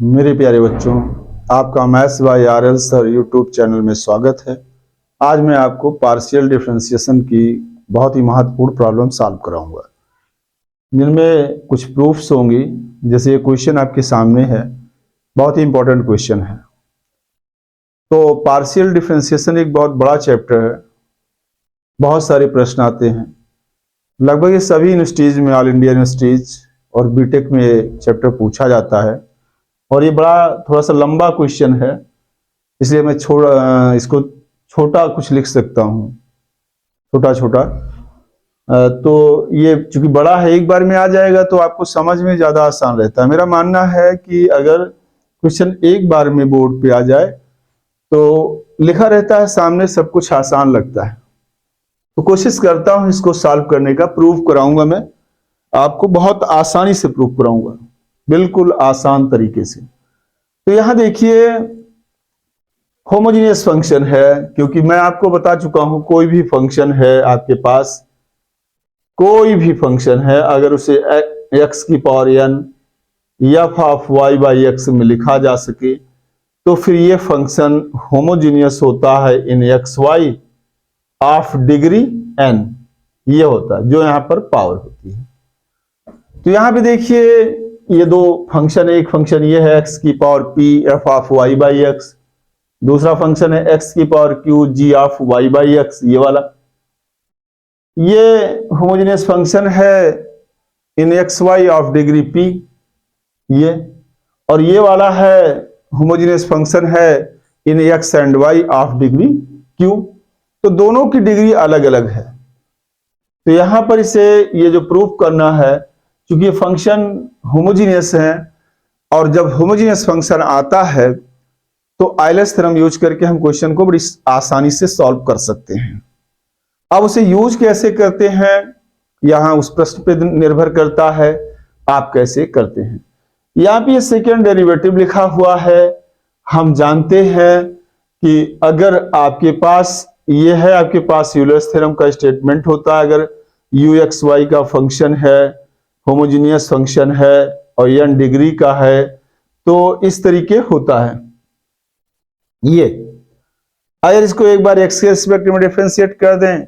मेरे प्यारे बच्चों, आपका maths by RL sir YouTube channel में स्वागत है। आज मैं आपको पार्शियल डिफरेंशिएशन की बहुत ही महत्वपूर्ण प्रॉब्लम सॉल्व कराऊंगा, जिनमें कुछ प्रूफ्स होंगी। जैसे ये क्वेश्चन आपके सामने है, बहुत ही इंपॉर्टेंट क्वेश्चन है। तो पार्शियल डिफरेंशिएशन एक बहुत बड़ा चैप्टर है, बहुत सारे प्रश्न आते हैं। लगभग ये सभी यूनिवर्सिटीज में, ऑल इंडिया यूनिवर्सिटीज और बीटेक में ये चैप्टर पूछा जाता है। और ये बड़ा थोड़ा सा लंबा क्वेश्चन है, इसलिए मैं इसको छोटा कुछ लिख सकता हूँ, छोटा छोटा। तो ये चूंकि बड़ा है, एक बार में आ जाएगा तो आपको समझ में ज़्यादा आसान रहता है। मेरा मानना है कि अगर क्वेश्चन एक बार में बोर्ड पे आ जाए तो लिखा रहता है सामने, सब कुछ आसान लगता है। तो कोशिश करता हूँ इसको सॉल्व करने का, प्रूव कराऊंगा। मैं आपको बहुत आसानी से प्रूव कराऊंगा, बिल्कुल आसान तरीके से। तो यहां देखिए, होमोजेनियस फंक्शन है, क्योंकि मैं आपको बता चुका हूं कोई भी फंक्शन है आपके पास, कोई भी फंक्शन है, अगर उसे x की power n F of y by x में लिखा जा सके तो फिर ये फंक्शन होमोजेनियस होता है in x y of degree n। ये होता है जो यहां पर पावर होती है। तो यहां पे देखिए, ये दो फंक्शन है। एक फंक्शन ये है x की power p f of y by x, दूसरा फंक्शन है x की power q g of y by x, ये वाला। ये होमोजेनियस फंक्शन है in x y of degree p, ये। और ये वाला है होमोजेनियस फंक्शन है in x and y of degree q। तो दोनों की डिग्री अलग अलग है। तो यहां पर इसे ये जो प्रूफ करना है, क्योंकि ये फंक्शन होमोजेनियस है, और जब होमोजेनियस फंक्शन आता है तो आयलर्स थ्योरम यूज करके हम क्वेश्चन को बड़ी आसानी से सॉल्व कर सकते हैं। अब उसे यूज कैसे करते हैं, यहां उस प्रश्न पे निर्भर करता है आप कैसे करते हैं। यहां पे सेकेंड डेरिवेटिव लिखा हुआ है। हम जानते हैं कि अगर आपके पास ये है, आपके पास यूलर्स थ्योरम का स्टेटमेंट होता है, अगर यू एक्स वाई का फंक्शन है, होमोजेनियस फंक्शन है और n डिग्री का है, तो इस तरीके होता है। ये अगर इसको एक बार x के रिस्पेक्ट में डिफरेंशिएट कर दें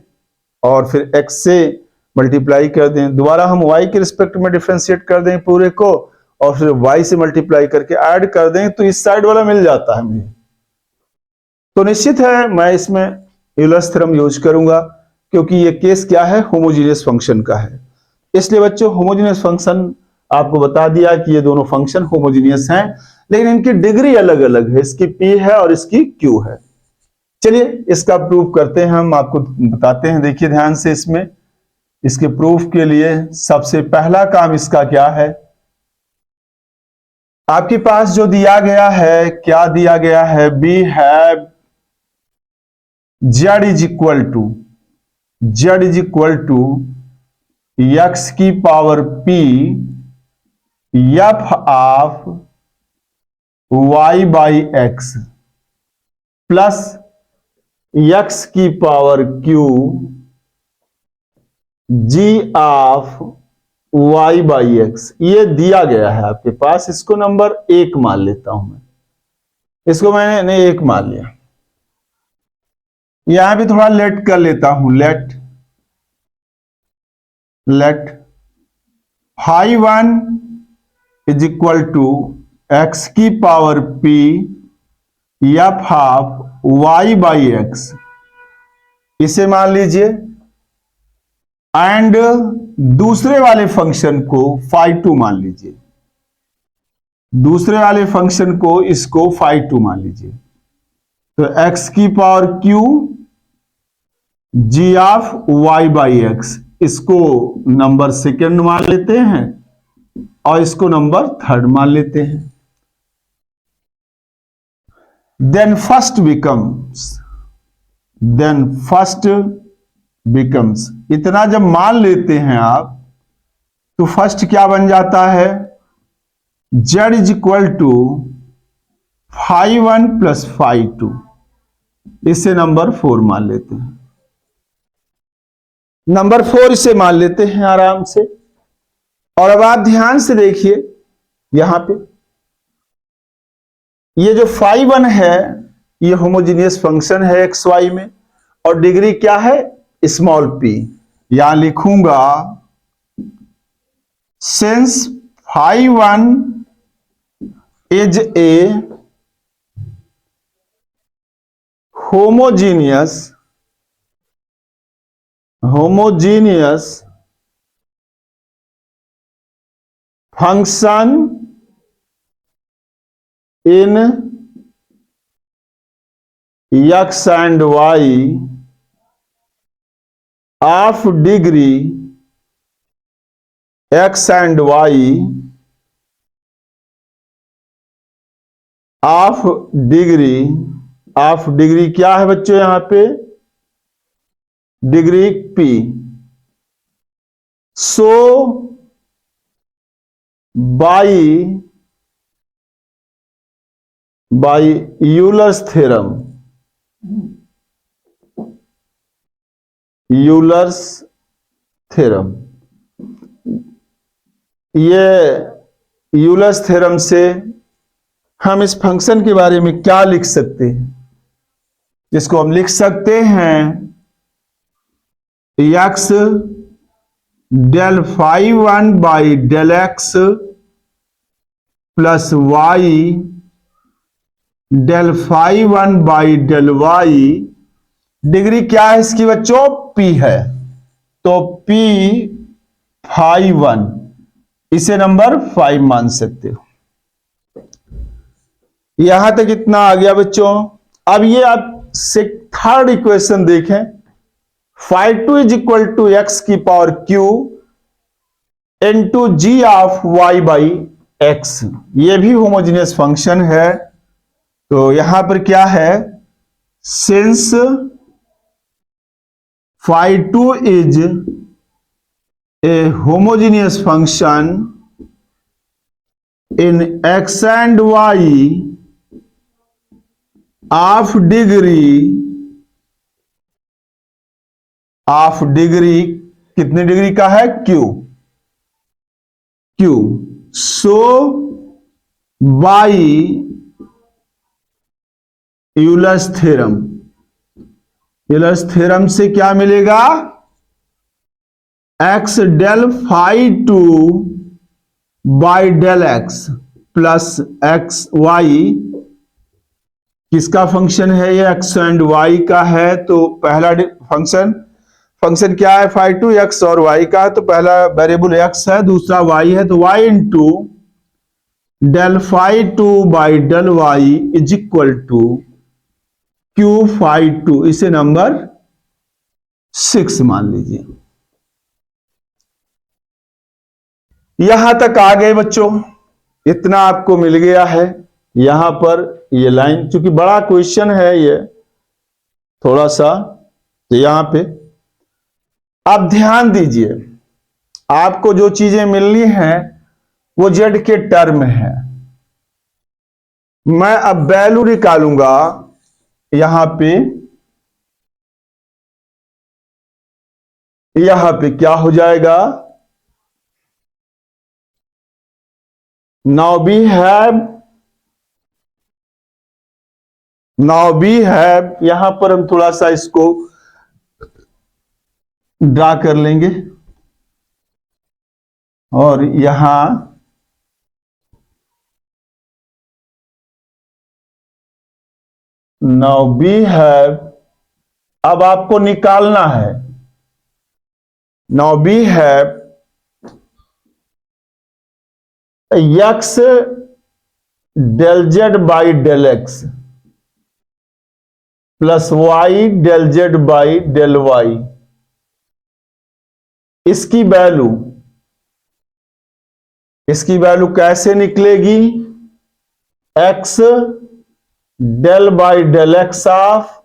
और फिर x से मल्टीप्लाई कर दें, दोबारा हम y के रिस्पेक्ट में डिफरेंशिएट कर दें पूरे को, और फिर y से मल्टीप्लाई करके ऐड कर दें, तो इस साइड वाला मिल जाता है मुझे। तो निश्चित है मैं इसमें यूलर्स थ्योरम यूज करूंगा, क्योंकि ये केस क्या है, होमोजेनियस फंक्शन का है। इसलिए बच्चों, होमोजेनियस फंक्शन आपको बता दिया कि ये दोनों फंक्शन होमोजेनियस हैं, लेकिन इनकी डिग्री अलग अलग है। इसकी p है और इसकी q है। चलिए इसका प्रूफ करते हैं, हम आपको बताते हैं। देखिए ध्यान से, इसमें इसके प्रूफ के लिए सबसे पहला काम इसका क्या है, आपके पास जो दिया गया है, क्या दिया गया है, we have z is equal to x की power p f of y by x plus x की power q g of y by x. ये दिया गया है आपके पास। इसको नंबर 1 मान लेता हूं मैं, इसको मैंने 1 मान लिया। यहां भी थोड़ा लेट कर लेता हूं, let phi 1 is equal to x की power p f of y by x, इसे मान लीजिए। एंड दूसरे वाले फंक्शन को फाई 2 मान लीजिए, दूसरे वाले फंक्शन को इसको फाई 2 मान लीजिए। तो x की power q g of y by x, इसको नंबर सेकेंड मान लेते हैं और इसको नंबर थर्ड मान लेते हैं। देन फर्स्ट बिकम्स, इतना जब मान लेते हैं आप, तो फर्स्ट क्या बन जाता है, z is equal to phi 1 plus phi 2, इसे नंबर 4 मान लेते हैं। नंबर 4 इसे मान लेते हैं आराम से। और अब आप ध्यान से देखिए यहां पे ये जो फाई 1 है ये होमोजीनियस फंक्शन है एक्स वाई में, और डिग्री क्या है स्मॉल पी। यहां लिखूंगा since phi 1 is a homogeneous function in x and y of degree x and y of degree क्या है बच्चों यहां पे degree p. So by Euler's theorem ये यूलर्स थ्योरम से हम इस फंक्शन के बारे में क्या लिख सकते हैं, जिसको हम लिख सकते हैं x del phi 1 by del x plus y del phi 1 by del y. Degree क्या है इसकी बच्चों पी है, तो पी फाई 1 इसे नंबर 5 मान सकते हो। यहां तक इतना आ गया बच्चों। अब ये आप थर्ड इक्वेशन देखें, phi 2 is equal to x की power q into g of y by x. ये भी होमोजेनियस फंक्शन है। तो यहां पर क्या है since phi 2 is a homogeneous function in x and y of degree कितनी डिग्री का है q. So by Euler's theorem से क्या मिलेगा x del phi 2 by del x plus x y किसका फंक्शन है ये एक्स एंड वाई का है। तो पहला फंक्शन क्या है फाई 2 एक्स और वाई का है, तो पहला वेरिएबल एक्स है दूसरा वाई है, तो y into del phi 2 by del y is equal to q phi 2 इसे नंबर 6 मान लीजिए। यहां तक आ गए बच्चों, इतना आपको मिल गया है। यहां पर ये लाइन चूंकि बड़ा क्वेश्चन है ये थोड़ा सा, तो यहां पे आप ध्यान दीजिए, आपको जो चीजें मिलनी है वो जेड के टर्म है। मैं अब वैल्यू निकालूंगा यहां पे क्या हो जाएगा नाउ वी हैव यहां पर हम थोड़ा सा इसको ड्रा कर लेंगे और यहां नाउ वी हैव, अब आपको निकालना है now we have x del z by del x plus y del z by del y. इसकी वैल्यू कैसे निकलेगी x del by del x of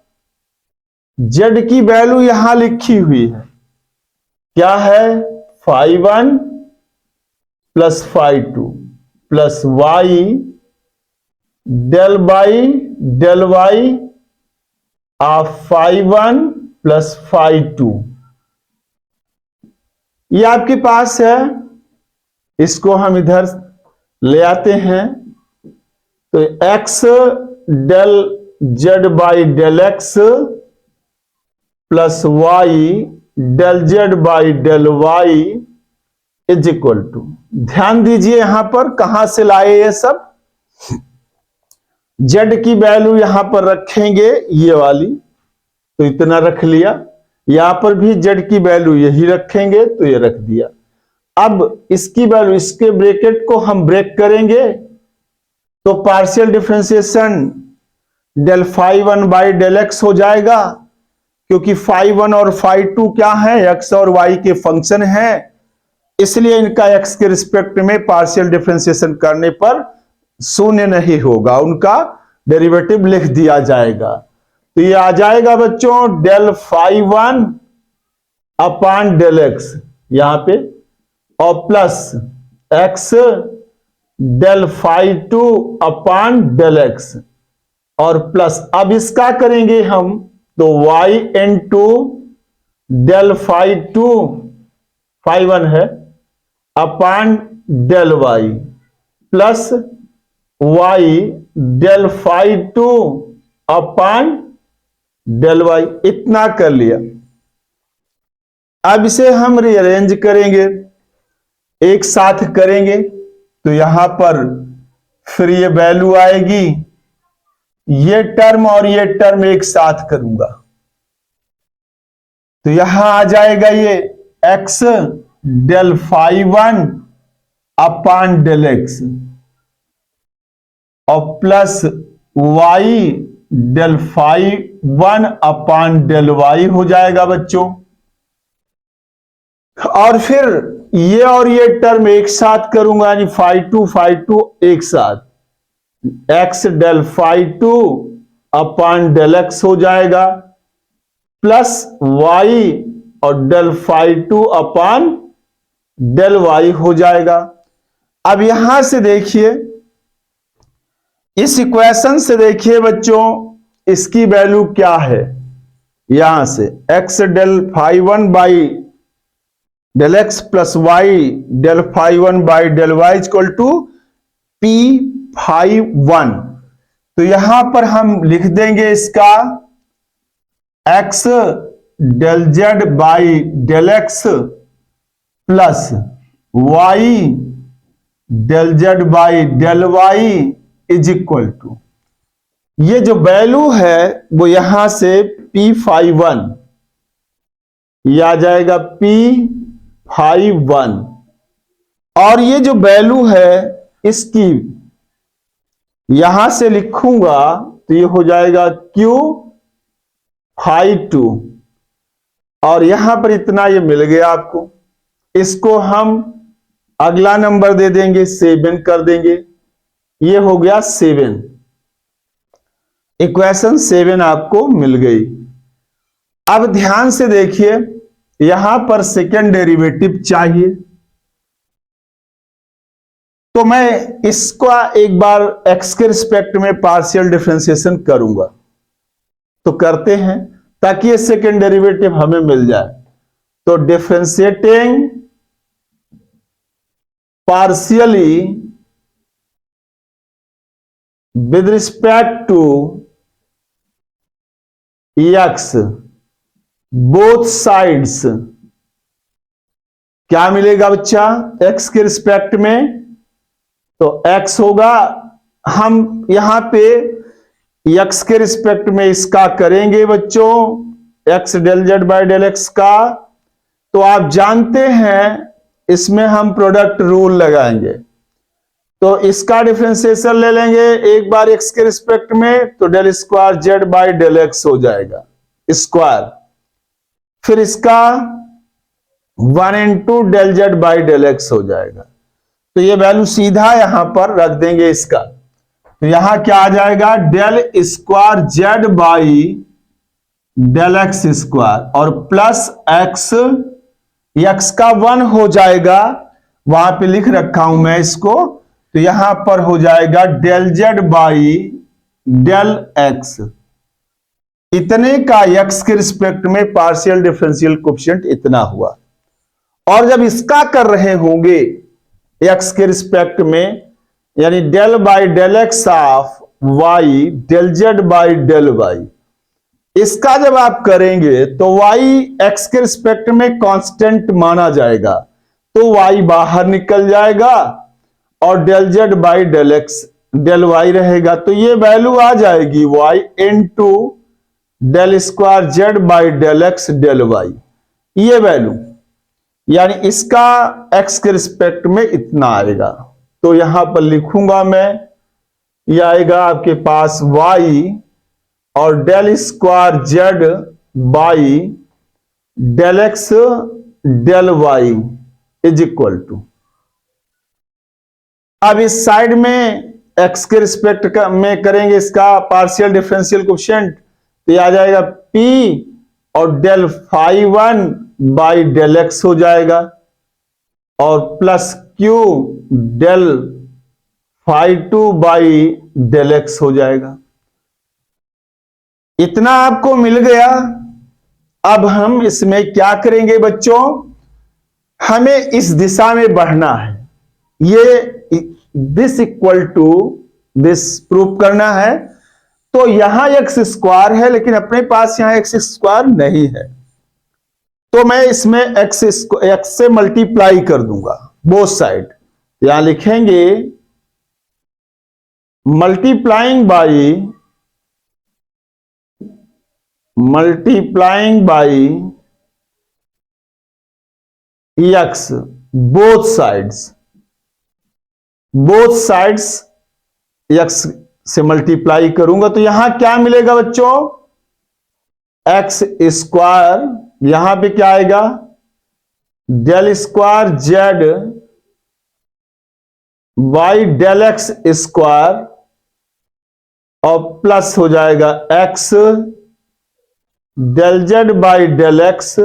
z की वैल्यू यहां लिखी हुई है क्या है phi 1 plus phi 2 plus y del by del y of phi 1 plus phi 2 ये आपके पास है, इसको हम इधर ले आते हैं। तो x del z by del x plus y del z by del y is equal to, ध्यान दीजिए यहां पर कहां से लाए ये सब। जेड की वैल्यू यहां पर रखेंगे ये वाली, तो इतना रख लिया। यहां पर भी जेड की वैल्यू यही रखेंगे, तो ये रख दिया। अब इसकी वैल्यू, इसके ब्रैकेट को हम ब्रेक करेंगे तो partial differentiation del phi one by del x हो जाएगा, क्योंकि फाई वन और फाई टू क्या है, एक्स और वाई के फंक्शन हैं, इसलिए इनका एक्स के रिस्पेक्ट में पार्शियल डिफरेंशिएशन करने पर शून्य नहीं होगा, उनका डेरिवेटिव लिख दिया जाएगा। तो ये आ जाएगा बच्चों del phi one upon del x यहां पे, और plus x del phi two upon del x, और प्लस अब इसका करेंगे हम तो y into del phi two, phi one है, upon del y plus y del phi two upon del y, इतना कर लिया। अब इसे हम रीअरेंज करेंगे, एक साथ करेंगे, तो यहां पर फिर ये वैल्यू आएगी, ये टर्म और ये टर्म एक साथ करूंगा, तो यहां आ जाएगा ये x del phi one upon del x और plus y del phi one upon del y हो जाएगा बच्चों। और फिर ये और ये टर्म एक साथ करूंगा, यानी फाई टू एक साथ, x del phi two upon del x हो जाएगा, प्लस y और del phi two upon del y हो जाएगा। अब यहां से देखिए, इस इक्वेशन से देखिए बच्चों, इसकी वैल्यू क्या है, यहां से x del phi one by del x plus y del phi one by del y equal to p phi one. तो यहां पर हम लिख देंगे इसका x del z by del x plus y del z by del y is equal to, ये जो value है वो यहां से पी फाई वन, यह आ जाएगा पी फाई वन, और ये जो वैल्यू है इसकी यहां से लिखूंगा तो ये हो जाएगा क्यू फाई टू, और यहां पर इतना ये मिल गया आपको। इसको हम अगला नंबर दे देंगे, 7 कर देंगे, ये हो गया 7, इक्वेशन 7 आपको मिल गई। अब ध्यान से देखिए, यहां पर सेकेंड डेरिवेटिव चाहिए, तो मैं इसका एक बार x के रिस्पेक्ट में पार्शियल डिफरेंशिएशन करूंगा, तो करते हैं ताकि ये सेकेंड डेरिवेटिव हमें मिल जाए। तो differentiating partially with respect to x both sides, क्या मिलेगा बच्चा x के रिस्पेक्ट में, तो x होगा, हम यहां पे x के रिस्पेक्ट में इसका करेंगे बच्चों, x del z by del x का, तो आप जानते हैं इसमें हम प्रोडक्ट रूल लगाएंगे, तो इसका डिफरेंशिएशन ले लेंगे एक बार x के रिस्पेक्ट में, तो del square z by del x हो जाएगा स्क्वायर, फिर इसका 1 into del z by del x हो जाएगा, तो ये वैल्यू सीधा यहां पर रख देंगे इसका, तो यहां क्या आ जाएगा del square z by del x square और प्लस एक्स का 1 हो जाएगा, वहां पे लिख रखा हूं मैं इसको, तो यहां पर हो जाएगा del z by del x, इतने का x के रिस्पेक्ट में पार्शियल डिफरेंशियल कोएफिशिएंट इतना हुआ। और जब इसका कर रहे होंगे x के रिस्पेक्ट में, यानी del by del x of y del z by del y, इसका जब आप करेंगे तो y x के रिस्पेक्ट में कांस्टेंट माना जाएगा, तो y बाहर निकल जाएगा और del z by del x del y रहेगा। तो ये वैल्यू आ जाएगी y into del square z by del x del y, ये वैल्यू, यानी इसका x के रिस्पेक्ट में इतना आएगा। तो यहां पर लिखूंगा मैं, यह आएगा आपके पास y और del square z by del x del y is equal to, अब इस साइड में x के रिस्पेक्ट में करेंगे इसका पार्शियल डिफरेंशियल कोएफिशिएंट, तो यह आ जाएगा p और del phi 1 by del x हो जाएगा और plus q del phi 2 by del x हो जाएगा। इतना आपको मिल गया। अब हम इसमें क्या करेंगे बच्चों, हमें इस दिशा में बढ़ना है, ये this equal to this prove करना है। तो यहां एक्स स्क्वायर है लेकिन अपने पास यहां एक्स स्क्वायर नहीं है, तो मैं इसमें एक्स से मल्टीप्लाई कर दूंगा बोथ साइड। यहां लिखेंगे multiplying by x both sides x से मल्टीप्लाई करूंगा, तो यहां क्या मिलेगा बच्चों, एक्स स्क्वायर, यहां पे क्या आएगा del square z by del x square और प्लस हो जाएगा x del z by del x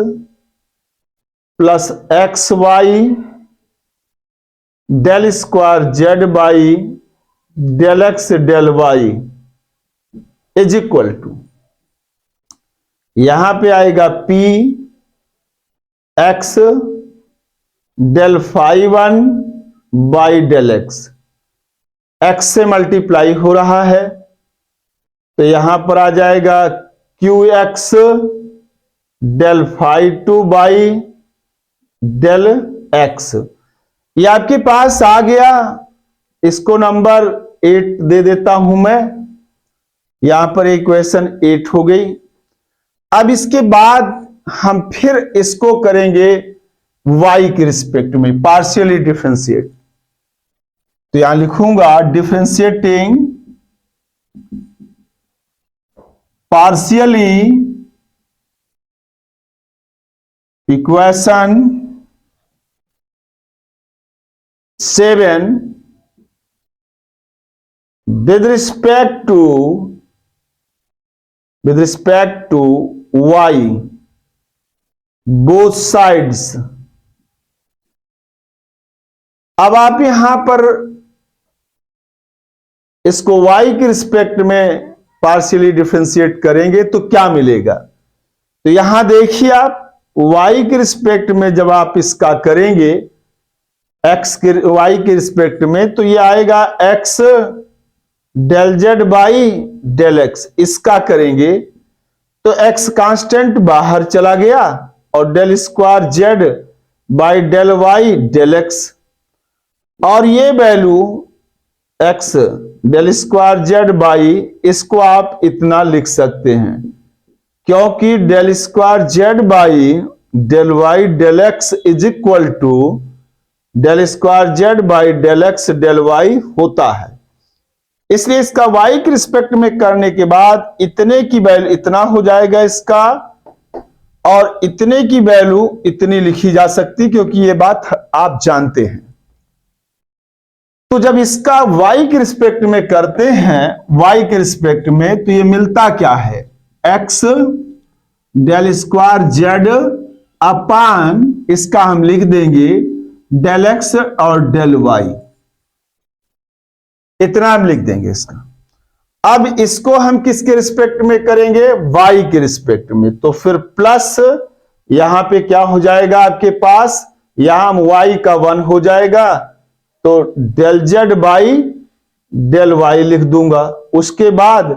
plus x y del square z by del x del y is equal to, यहां पे आएगा p x del phi 1 by del x, x से multiply हो रहा है तो यहां पर आ जाएगा q x del phi 2 by del x. ये आपके पास आ गया, इसको नंबर 8 दे देता हूं मैं, यहां पर इक्वेशन 8 हो गई। अब इसके बाद हम फिर इसको करेंगे y के रिस्पेक्ट में पार्शियली डिफरेंशिएट, तो यहां लिखूंगा differentiating partially equation 7 with respect to y both sides। अब आप यहां पर इसको y के रिस्पेक्ट में पार्शियली डिफरेंशिएट करेंगे तो क्या मिलेगा, तो यहां देखिए आप y के रिस्पेक्ट में जब आप इसका करेंगे y के रिस्पेक्ट में, तो ये आएगा x del z by del x, इसका करेंगे तो x कांस्टेंट बाहर चला गया और del square z by del y del x, और ये value x del square z by, इसको आप इतना लिख सकते हैं क्योंकि del square z by del y del x is equal to del square z by del x del y होता है। इसलिए इसका y के रिस्पेक्ट में करने के बाद इतने की वैल्यू इतना हो जाएगा इसका, और इतने की वैल्यू इतनी लिखी जा सकती क्योंकि ये बात आप जानते हैं। तो जब इसका y के रिस्पेक्ट में करते हैं y के रिस्पेक्ट में, तो ये मिलता क्या है, x डेल स्क्वायर जेड अपान इसका हम लिख देंगे डेल एक्स और डेल वाई, इतना हम लिख देंगे इसका। अब इसको हम किसके रिस्पेक्ट में करेंगे, y के रिस्पेक्ट में, तो फिर प्लस यहां पे क्या हो जाएगा आपके पास यहां y का 1 हो जाएगा, तो del z by del y लिख दूंगा। उसके बाद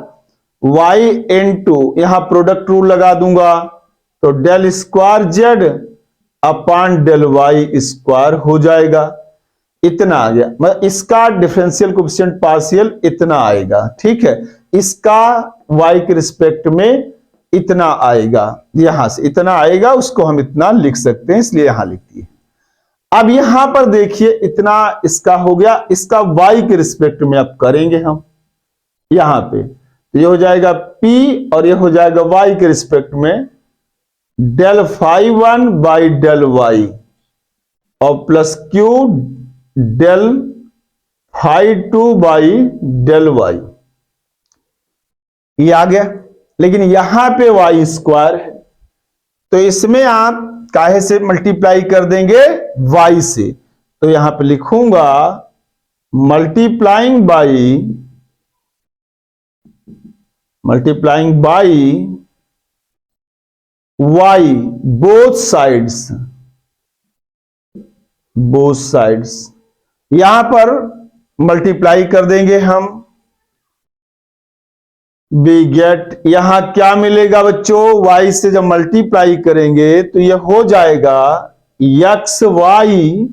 y इनटू यहां प्रोडक्ट रूल लगा दूंगा, तो del square z upon del y square हो जाएगा। इतना आ गया, मतलब इसका डिफरेंशियल कोएफिशिएंट पार्शियल इतना आएगा, ठीक है। इसका y के रिस्पेक्ट में इतना आएगा, यहां से इतना आएगा, उसको हम इतना लिख सकते हैं, इसलिए यहां लिख दिए। अब यहां पर देखिए इतना इसका हो गया, इसका y के रिस्पेक्ट में अब करेंगे हम यहां पे, तो ये हो जाएगा p और ये हो जाएगा y के रिस्पेक्ट में del phi 1 by del y और plus q del phi 2 by del y, ये आ गया। लेकिन यहां पे वाई स्क्वायर है, तो इसमें आप काहे से मल्टीप्लाई कर देंगे, y से, तो यहां पे लिखूंगा multiplying by y both sides यहां पर मल्टीप्लाई कर देंगे हम। वी गेट, यहां क्या मिलेगा बच्चों, y से जब मल्टीप्लाई करेंगे तो यह हो जाएगा x y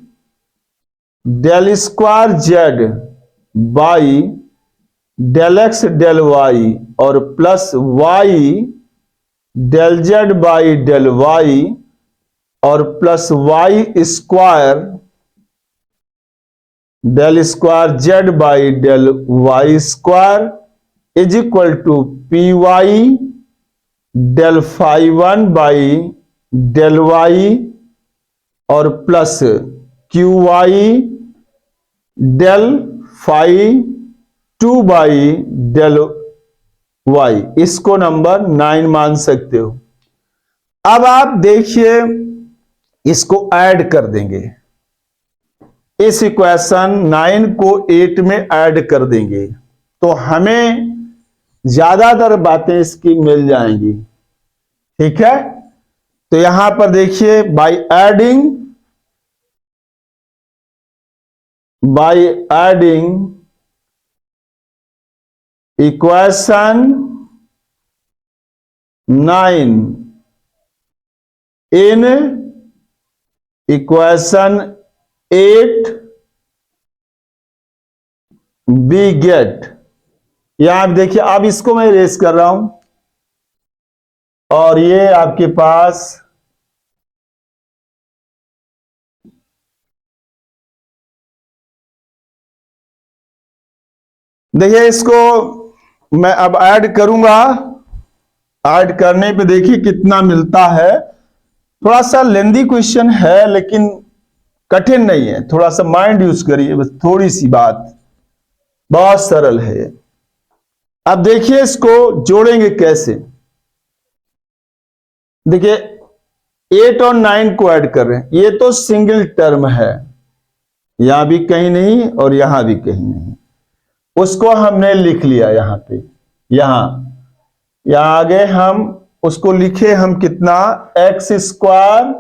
del square z by del x del y और plus y del z by del y और plus y square del square z by del y square is equal to p y del phi 1 by del y और plus q y del phi 2 by del y, इसको number 9 मान सकते हो। अब आप देखिए इसको ऐड कर देंगे, इस इक्वेशन 9 को 8 में ऐड कर देंगे तो हमें ज्यादातर बातें इसकी मिल जाएंगी, ठीक है। तो यहां पर देखिए बाय एडिंग इक्वेशन 9 इन इक्वेशन 8 वी गेट, यहां आप देखिए, अब इसको मैं इरेज कर रहा हूं और ये आपके पास देखिए, इसको मैं अब ऐड करूंगा। ऐड करने पे देखिए कितना मिलता है। थोड़ा सा लेंदी क्वेश्चन है लेकिन कठिन नहीं है, थोड़ा सा माइंड यूज करिए, बस थोड़ी सी बात, बहुत सरल है। अब देखिए इसको जोड़ेंगे कैसे। देखिए 8 और 9 को ऐड कर रहे हैं, ये तो सिंगल टर्म है, यहां भी कहीं नहीं और यहां भी कहीं नहीं, उसको हमने लिख लिया यहां पे, यहां आगे हम उसको लिखे हम कितना, x square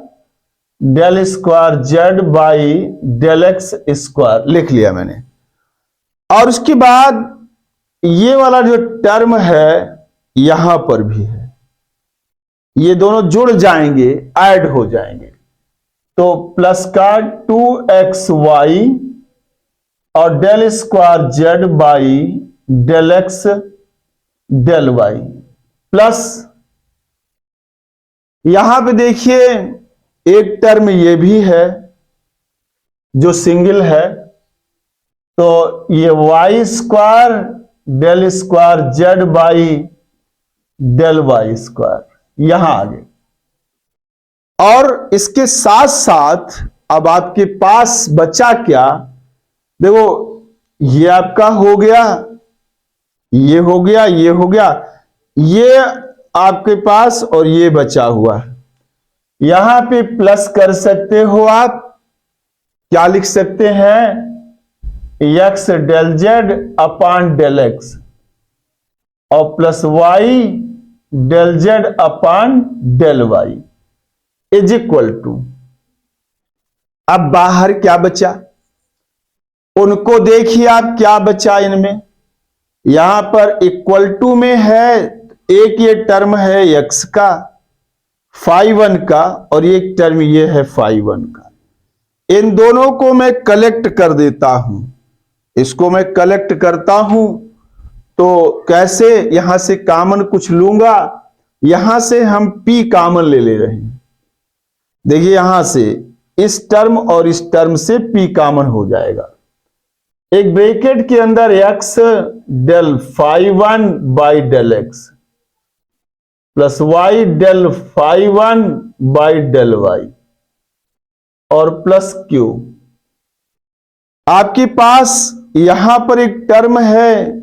del square z by del x square लिख लिया मैंने। और उसके बाद ये वाला जो टर्म है यहां पर भी है, ये दोनों जुड़ जाएंगे, ऐड हो जाएंगे, तो प्लस का 2xy और del square z by del x del y plus यहां पे देखिए एक टर्म ये भी है जो सिंगल है, तो ये y square del square z by del y square यहां आ गए। और इसके साथ साथ अब आपके पास बचा क्या, देखो ये आपका हो गया, ये हो गया, ये हो गया, ये आपके पास और ये बचा हुआ है। यहां पे प्लस कर सकते हो आप, क्या लिख सकते हैं, x del z upon del x और plus y del z upon del y is equal to, अब बाहर क्या बचा, उनको देखिए आप, क्या बचा इनमें। यहां पर इक्वल टू में है, एक ये टर्म है x का phi1 का, और एक टर्म ये है phi1 का। इन दोनों को मैं कलेक्ट कर देता हूं, इसको मैं कलेक्ट करता हूं तो कैसे, यहां से कॉमन कुछ लूंगा, यहां से हम p कॉमन ले रहे हैं। देखिए यहां से इस टर्म और इस टर्म से p कॉमन हो जाएगा। एक ब्रैकेट के अंदर x del phi1 by del x plus y del phi1 by del y और प्लस q। आपके पास यहां पर एक टर्म है,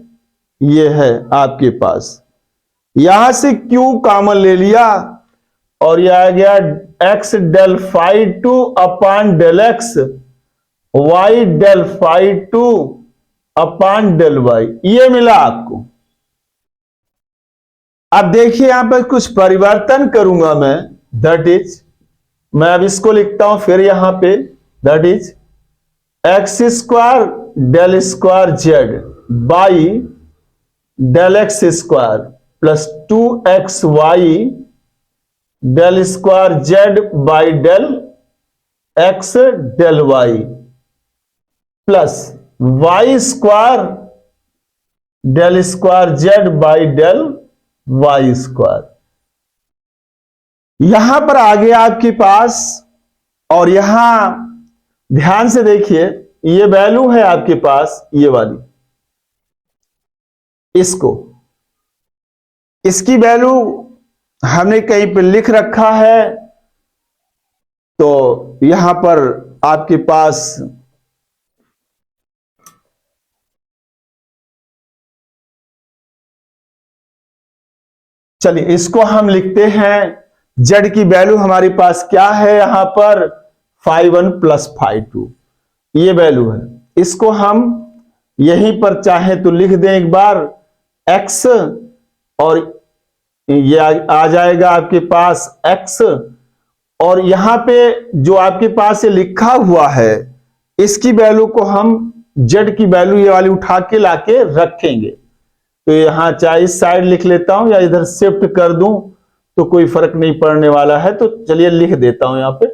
ये है आपके पास, यहां से q कॉमन ले लिया और यह आ गया x del phi2 upon del x, y del phi2 upon del y, ये मिला आपको। अब देखिए यहां पर कुछ परिवर्तन करूंगा मैं, दैट इज, मैं अब इसको लिखता हूं फिर यहां पे, that is x square del square z by del x square plus 2xy del square z by del x del y plus y square del square z by del y square. यहां पर आ गया आपके पास, और यहां ध्यान से देखिए, ये वैल्यू है आपके पास, ये वाली, इसकी वैल्यू हमने कहीं पे लिख रखा है, तो यहां पर आपके पास चलिए इसको हम लिखते हैं, z की वैल्यू हमारे पास क्या है, यहां पर phi1 प्लस phi2, ये वैल्यू है। इसको हम यहीं पर चाहे तो लिख दें एक बार x, और ये आ जाएगा आपके पास x, और यहां पे जो आपके पास ये लिखा हुआ है, इसकी वैल्यू को हम z की वैल्यू ये वाली उठा के लाके रखेंगे। तो यहां चाहे इस साइड लिख लेता हूं या इधर शिफ्ट कर दूं तो कोई फर्क नहीं पड़ने वाला है। तो चलिए लिख देता हूं यहां पे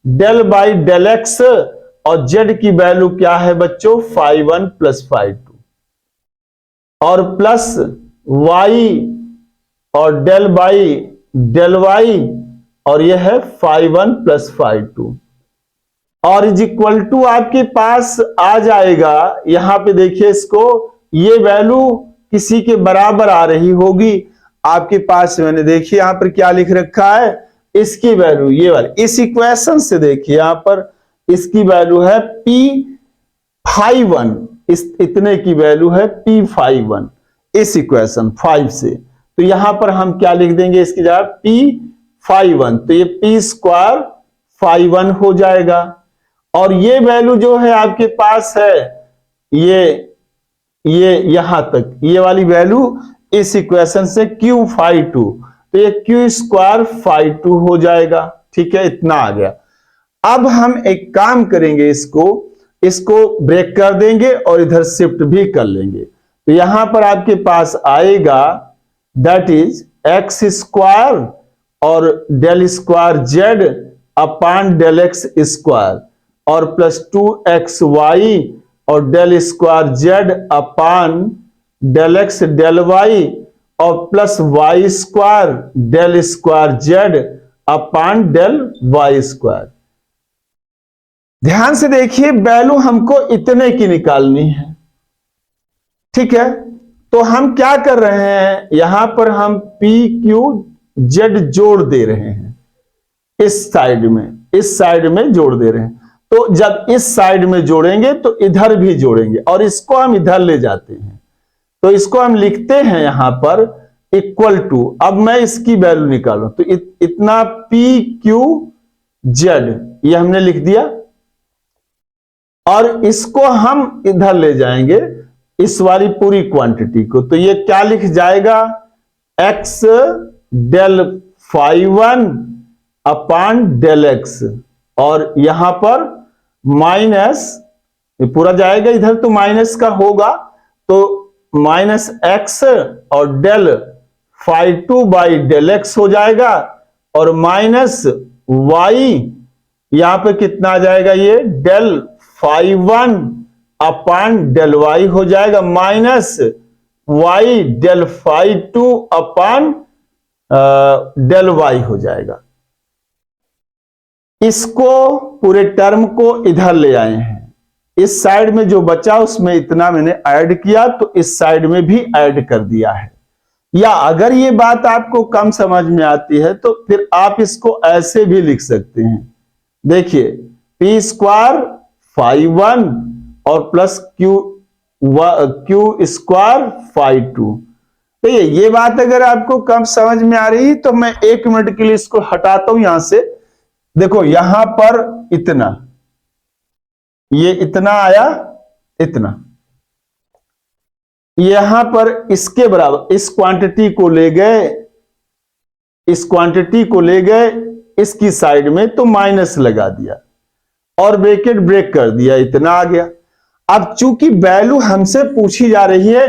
डेल बाई डेल एक्स, और z की वैल्यू क्या है बच्चों, phi1 प्लस phi2, और प्लस y और डेल बाई डेल y, और यह है phi1 प्लस phi2, और इज इक्वल टू आपके पास आ जाएगा, यहां पे देखिए इसको, ये वैल्यू किसी के बराबर आ रही होगी आपके पास। मैंने देखिए यहां पर क्या लिख रखा है, इसकी वैल्यू ये वाली, इस इक्वेशन से देखिए यहां पर इसकी वैल्यू है p phi1, इस इतने की वैल्यू है p phi1, इस इक्वेशन 5 से। तो यहां पर हम क्या लिख देंगे इसकी जगह p phi1, तो ये p स्क्वायर phi1 हो जाएगा, और ये वैल्यू जो है आपके पास है, ये यहां तक, ये वाली वैल्यू इस इक्वेशन से q phi2, तो ये q स्क्वायर phi2 हो जाएगा। ठीक है, इतना आ गया। अब हम एक काम करेंगे, इसको ब्रेक कर देंगे और इधर शिफ्ट भी कर लेंगे। तो यहां पर आपके पास आएगा दैट इज एक्स स्क्वायर और del square z upon del x square, और प्लस 2xy और del square z upon del x del y, और plus y square del square z upon del y square. ध्यान से देखिए, value हमको इतने की निकालनी है। ठीक है, तो हम क्या कर रहे हैं, यहां पर हम पी क्यू जेड जोड़ दे रहे हैं, इस साइड में जोड़ दे रहे हैं। तो जब इस साइड में जोड़ेंगे तो इधर भी जोड़ेंगे, और इसको हम इधर ले जाते हैं, तो इसको हम लिखते हैं यहां पर इक्वल टू, अब मैं इसकी वैल्यू निकाल रहा हूं, तो इतना पी क्यू जेड ये हमने लिख दिया, और इसको हम इधर ले जाएंगे, इस वाली पूरी क्वांटिटी को। तो ये क्या लिख जाएगा, x del phi1 upon del x, और यहां पर माइनस, ये पूरा जाएगा इधर तो माइनस का होगा, तो माइनस एक्स और del phi two by del x हो जाएगा, और माइनस वाई यहां पे कितना आ जाएगा, ये del phi one upon del y हो जाएगा, minus y del phi two upon del y हो जाएगा। इसको पूरे टर्म को इधर ले आए हैं, इस साइड में जो बचा उसमें इतना मैंने ऐड किया, तो इस साइड में भी ऐड कर दिया है। या अगर ये बात आपको कम समझ में आती है तो फिर आप इसको ऐसे भी लिख सकते हैं, देखिए पी स्क्वायर फाई वन और plus q square phi two. तो ये बात अगर आपको कम समझ में आ रही है तो मैं 1 मिनट के लिए इसको हटाता हूं यहां से। देखो यहां पर इतना, ये इतना आया, इतना, यहां पर इसके बराबर इस क्वांटिटी को ले गए, इस क्वांटिटी को ले गए इसकी साइड में, तो माइनस लगा दिया और ब्रैकेट ब्रेक कर दिया, इतना आ गया। अब चूंकि वैल्यू हमसे पूछी जा रही है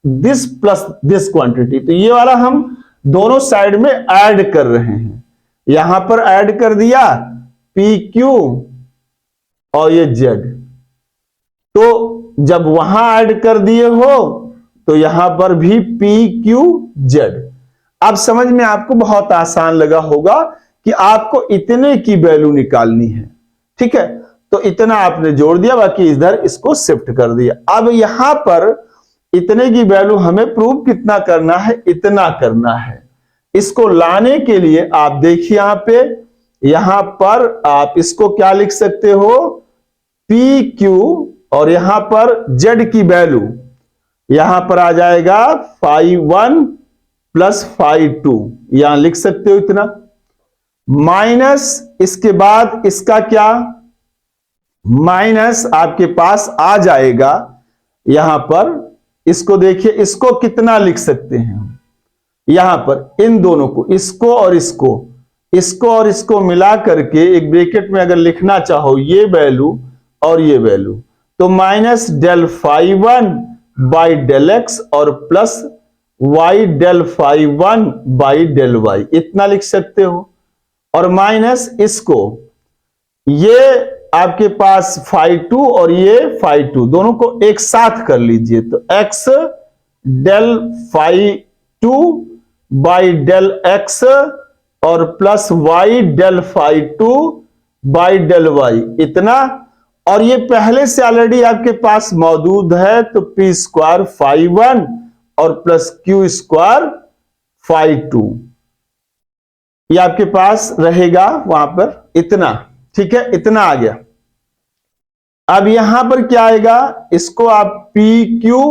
दिस प्लस दिस क्वांटिटी, तो ये वाला हम दोनों साइड में ऐड कर रहे हैं। यहां पर ऐड कर दिया पी क्यू और ये जेड, तो जब वहां ऐड कर दिए हो तो यहां पर भी पी क्यू जेड। अब समझ में आपको बहुत आसान लगा होगा कि आपको इतने की वैल्यू निकालनी है, ठीक है, तो इतना आपने जोड़ दिया, बाकी इधर इसको शिफ्ट कर दिया। अब यहां पर इतने की वैल्यू हमें प्रूव कितना करना है, इतना करना है। इसको लाने के लिए आप देखिए यहां पर आप इसको क्या लिख सकते हो, पी क्यू और यहां पर जेड की वैल्यू यहां पर आ जाएगा phi one plus phi two, यहां लिख सकते हो इतना, माइनस इसके बाद इसका क्या, माइनस आपके पास आ जाएगा यहां पर, इसको देखिए, इसको कितना लिख सकते हैं यहां पर, इन दोनों को, इसको और इसको और इसको मिला करके एक ब्रैकेट में अगर लिखना चाहो ये वैल्यू और ये वैल्यू, तो minus del phi one by del x और plus y del phi one by del y, इतना लिख सकते हो। और माइनस इसको, ये आपके पास फाई टू और ये फाई टू दोनों को एक साथ कर लीजिए, तो x del phi two by del x और plus y del phi two by del y, इतना। और ये पहले से ऑलरेडी आपके पास मौजूद है, तो पी स्क्वायर फाई वन और plus q square phi two, ये आपके पास रहेगा वहां पर, इतना, ठीक है, इतना आ गया। अब यहां पर क्या आएगा, इसको आप p q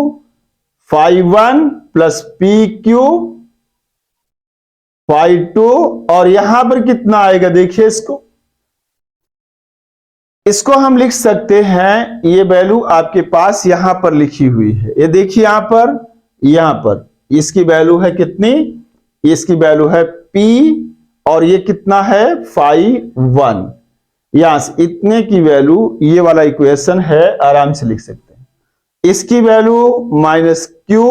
phi one plus p q phi two, और यहां पर कितना आएगा, देखिए इसको हम लिख सकते हैं, ये वैल्यू आपके पास यहां पर लिखी हुई है, ये देखिए यहां पर इसकी वैल्यू है कितनी, इसकी वैल्यू है P और ये कितना है फाई वन, यहां से इतने की वैल्यू, ये वाला इक्वेशन है, आराम से लिख सकते हैं। इसकी value minus q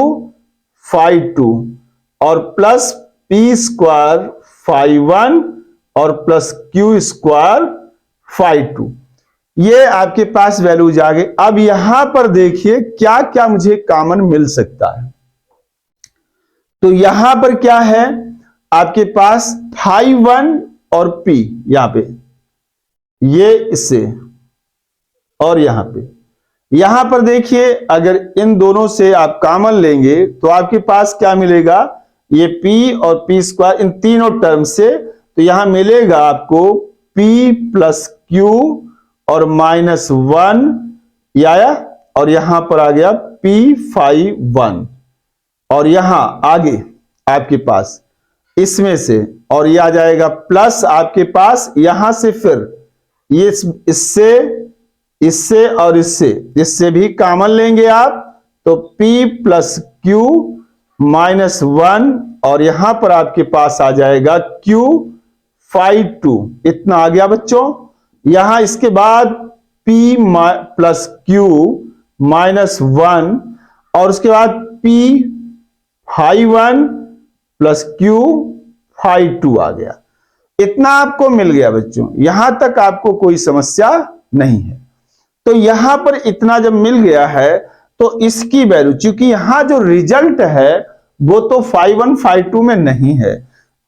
phi two और plus p square phi one और plus q square phi two, ये आपके पास वैल्यूज आ गए। अब यहां पर देखिए क्या क्या मुझे कॉमन मिल सकता है, तो यहां पर क्या है आपके पास फाई वन और पी, यहां पे ये इससे, और यहां पर देखिए अगर इन दोनों से आप कॉमन लेंगे तो आपके पास क्या मिलेगा, ये P और P स्क्वायर, इन तीनों टर्म से, तो यहां मिलेगा आपको P प्लस क्यू और माइनस वन, आया, और यहां पर आ गया P फाई वन, और यहां आगे आपके पास इसमें से, और ये आ जाएगा प्लस आपके पास यहां से, फिर ये इससे और इससे भी कॉमन लेंगे आप, तो P plus q minus one, और यहां पर आपके पास आ जाएगा Q फाई टू, इतना आ गया बच्चों। यहां इसके बाद P प्लस Q माइनस 1 और उसके बाद P phi 1 plus Q phi 2 आ गया। इतना आपको मिल गया बच्चों, यहां तक आपको कोई समस्या नहीं है। तो यहां पर इतना जब मिल गया है तो इसकी वैल्यू, चूंकि यहां जो रिजल्ट है वो तो phi 1 phi 2 में नहीं है,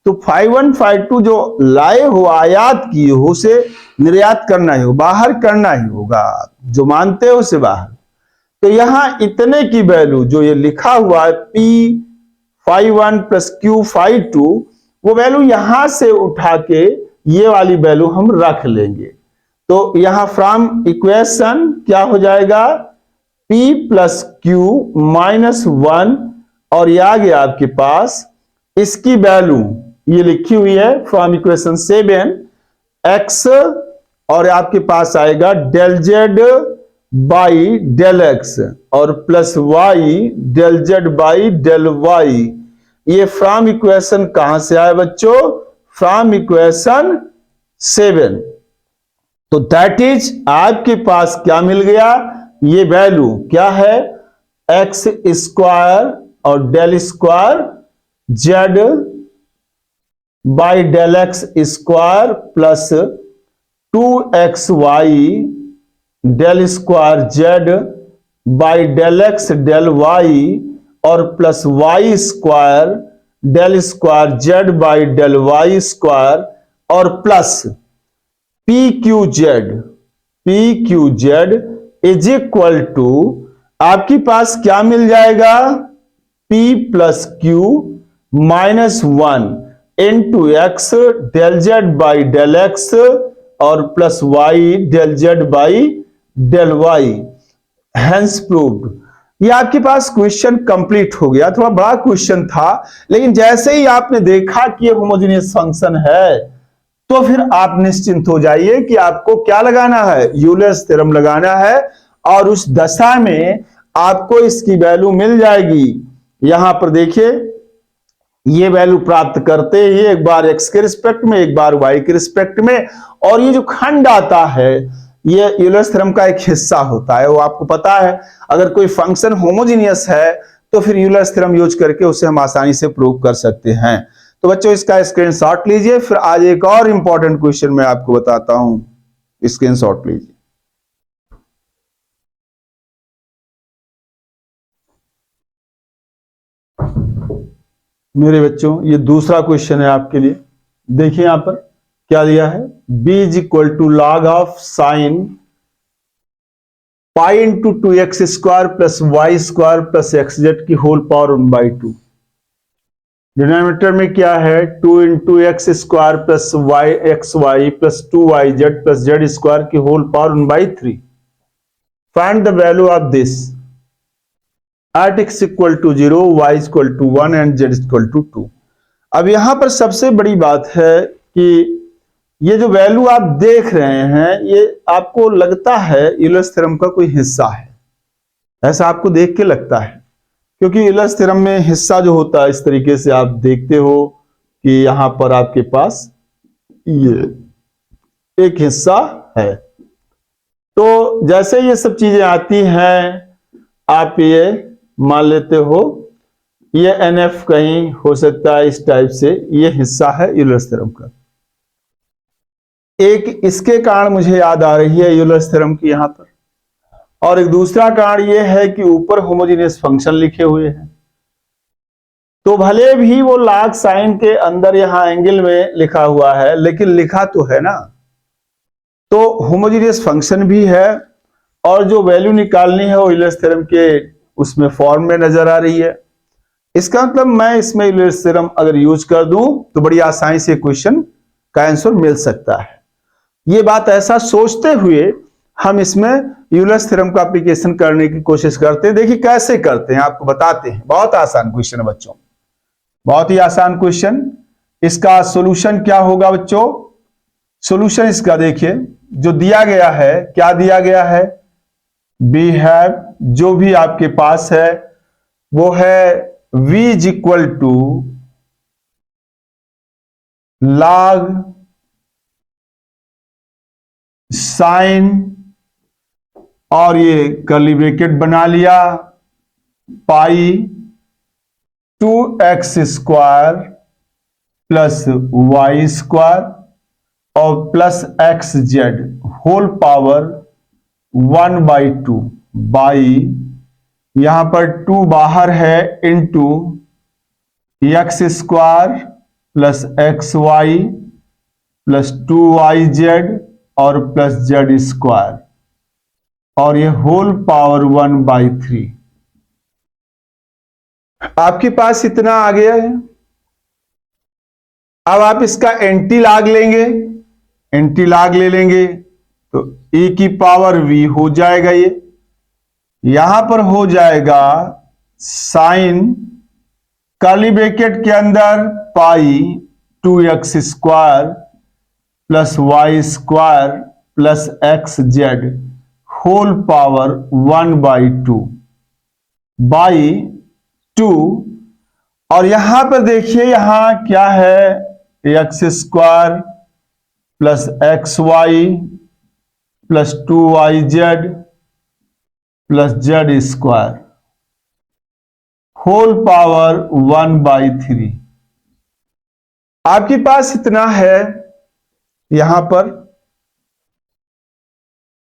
तो phi 1 phi 2 जो लाए हो, आयात किए हो, उसे निर्यात करना ही हो, बाहर करना ही होगा, जो मानते हो उसे बाहर। तो यहां इतने की वैल्यू जो ये लिखा हुआ है P phi 1 plus Q phi 2, वो वैल्यू यहां से उठा के ये वाली वैल्यू हम रख लेंगे। तो यहां फ्रॉम इक्वेशन क्या हो जाएगा, P प्लस Q माइनस 1 और ये आ गया आपके पास, इसकी वैल्यू ये लिखी हुई है फ्रॉम इक्वेशन 7 x, और आपके पास आएगा del z by del x और plus y del z by del y. ये फ्रॉम इक्वेशन कहां से आया बच्चों, फ्रॉम इक्वेशन 7। तो दैट इज आपके पास क्या मिल गया, ये वैल्यू क्या है, एक्स स्क्वायर और del square z by del x square plus 2xy del square z by del x del y और plus y square del square z by del y square और plus p q z is equal to, आपके पास क्या मिल जाएगा, P plus q minus 1 into x del z by del x और plus y del z by del y. Hence proved. ये आपके पास question complete हो गया। थोड़ा बड़ा क्वेश्चन था, लेकिन जैसे ही आपने देखा कि ये होमोजेनियस फंक्शन है तो फिर आप निश्चिंत हो जाइए कि आपको क्या लगाना है, यूलर्स थ्योरम लगाना है, और उस दशा में आपको इसकी वैल्यू मिल जाएगी। यहां पर देखिए, ये वैल्यू प्राप्त करते ही एक बार x के रिस्पेक्ट में, एक बार y के रिस्पेक्ट में, और ये जो खंड आता है ये यूलर्स थ्योरम का एक हिस्सा होता है, वो आपको पता है। अगर कोई फंक्शन होमोजेनियस है तो फिर यूलर्स थ्योरम यूज करके उसे हम आसानी से प्रूव कर सकते हैं। तो बच्चों इसका स्क्रीनशॉट लीजिए, फिर आज एक और इंपॉर्टेंट क्वेश्चन मैं आपको बताता हूं, स्क्रीनशॉट लीजिए। मेरे बच्चों ये दूसरा क्वेश्चन है आपके लिए। देखिए यहां पर क्या दिया है, b is equal to log of sine pi into 2x square plus y square plus x z की होल पावर 1/2। डिनोमिनेटर में क्या है, 2 into x square plus y x y plus 2y z plus z square की whole power 1/3। Find the value of this at x equal to 0, y equal to 1 and z equal to 2। अब यहां पर सबसे बड़ी बात है कि ये जो वैल्यू आप देख रहे हैं ये आपको लगता है यूलर्स थ्योरम का कोई हिस्सा है, ऐसा आपको देख के लगता है, क्योंकि यूलर्स थ्योरम में हिस्सा जो होता है इस तरीके से आप देखते हो कि यहां पर आपके पास ये एक हिस्सा है। तो जैसे ये सब चीजें आती हैं आप ये मान लेते हो ये NF कहीं हो सकता है, इस टाइप से ये हिस्सा है यूलर्स थ्योरम का। एक इसके कारण मुझे याद आ रही है यूलर्स थ्योरम की यहां पर, और एक दूसरा कारण यह है कि ऊपर होमोजेनियस फंक्शन लिखे हुए हैं, तो भले भी वो लॉग साइन के अंदर यहां एंगल में लिखा हुआ है लेकिन लिखा तो है ना, तो होमोजेनियस फंक्शन भी है और जो वैल्यू निकालनी है वो यूलर्स थ्योरम के उसमें फॉर्म में नजर आ रही है। इसका मतलब मैं इसमें यूलर्स थ्योरम अगर यूज कर दूं तो बड़ी आसानी से क्वेश्चन का आंसर मिल सकता है। ये बात ऐसा सोचते हुए हम इसमें यूलर्स थ्योरम का एप्लीकेशन करने की कोशिश करते हैं। देखिए कैसे करते हैं, आपको बताते हैं। बहुत आसान क्वेश्चन है बच्चों, बहुत ही आसान क्वेश्चन। इसका सॉल्यूशन क्या होगा बच्चों, सॉल्यूशन इसका देखिए जो दिया गया है, क्या दिया गया है, वी हैव, जो भी आपके पास है वो है v is equal to log sine और ये कर्ली ब्रैकेट बना लिया, pi 2x square plus y square और plus x z whole power 1/2 by, यहां पर 2 बाहर है, into x square plus x y plus 2yz और प्लस जेड स्क्वायर, और ये होल पावर 1/3। आपके पास इतना आ गया है। अब आप इसका एंटी लाग लेंगे, एंटी लाग ले लेंगे तो e की पावर v हो जाएगा, ये यहां पर हो जाएगा साइन कर्ली ब्रैकेट के अंदर pi 2x square plus y square plus x z whole power 1/2 by 2, और यहां पर देखिए यहां क्या है, x square plus x y plus 2yz plus z square whole power 1/3। आपके पास इतना है, यहां पर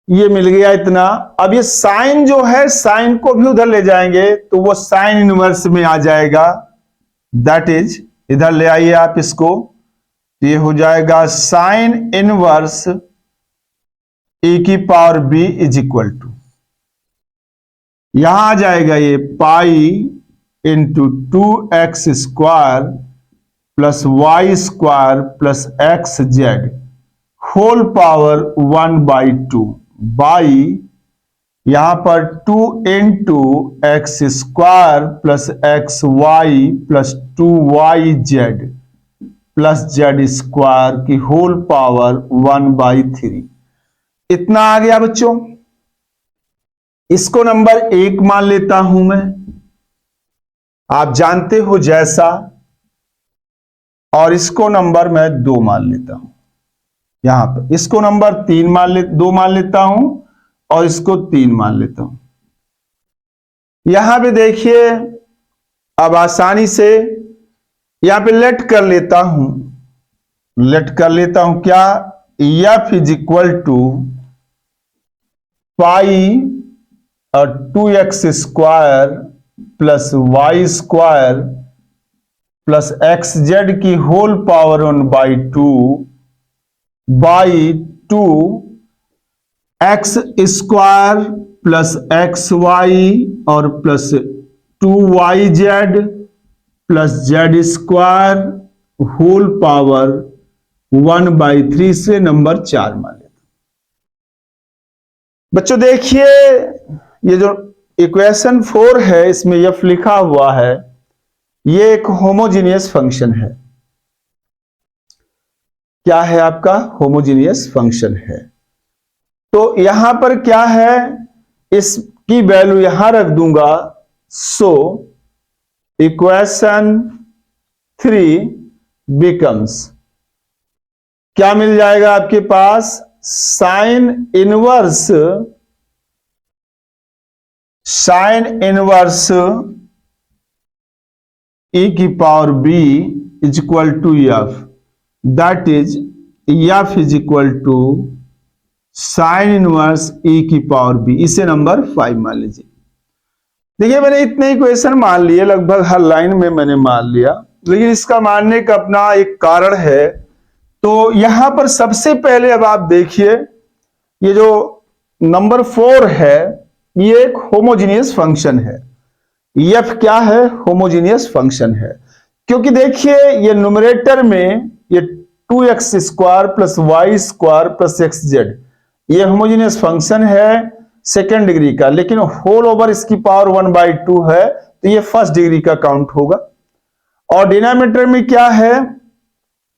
ये मिल गया इतना। अब ये साइन जो है, साइन को भी उधर ले जाएंगे तो वो साइन इनवर्स में आ जाएगा, दैट इज इधर ले आइए आप इसको, ये हो जाएगा साइन इनवर्स e की power b is equal to, यहां आ जाएगा ये pi into 2x square plus y square plus x z whole power 1/2 by, यहां पर 2 into x square plus x y plus 2yz plus z square की whole power 1/3। इतना आ गया बच्चों। इसको नंबर 1 मान लेता हूं मैं, आप जानते हो जैसा, और इसको नंबर मैं 2 मान लेता हूं। यहां पर इसको नंबर 2 मान लेता हूं और इसको 3 मान लेता हूं। यहां पे देखिए अब आसानी से यहां पे लेट कर लेता हूं, लेट कर लेता हूं क्या, f is equal to pi 2x square plus y square plus x z की whole power 1/2 by 2 x square plus x y और plus 2yz plus z square whole power 1/3 से नंबर 4 मान लेते। बच्चों देखिए ये जो इक्वेशन 4 है इसमें f लिखा हुआ है, ये एक होमोजीनियस फंक्शन है। क्या है आपका, होमोजीनियस फंक्शन है। तो यहां पर क्या है, इसकी वैल्यू यहां रख दूंगा, सो इक्वेशन 3 बिकम्स, क्या मिल जाएगा आपके पास, साइन इनवर्स e की power b is equal to f, that is f is equal to sine inverse e की पावर b। इसे नंबर 5 मान लीजिए। देखिए मैंने इतने इक्वेशन मान लिए, लगभग हर लाइन में मैंने मान लिया, लेकिन इसका मानने का अपना एक कारण है। तो यहां पर सबसे पहले अब आप देखिए ये जो नंबर 4 है ये एक होमोजीनियस फंक्शन है। f क्या है, होमोजीनियस फंक्शन है, क्योंकि देखिए ये न्यूमरेटर में ये 2x square plus y square plus x z ये होमोजीनियस फंक्शन है सेकेंड डिग्री का, लेकिन होल ओवर इसकी पावर 1/2 है तो ये फर्स्ट डिग्री का काउंट होगा। और डिनोमिनेटर में क्या है,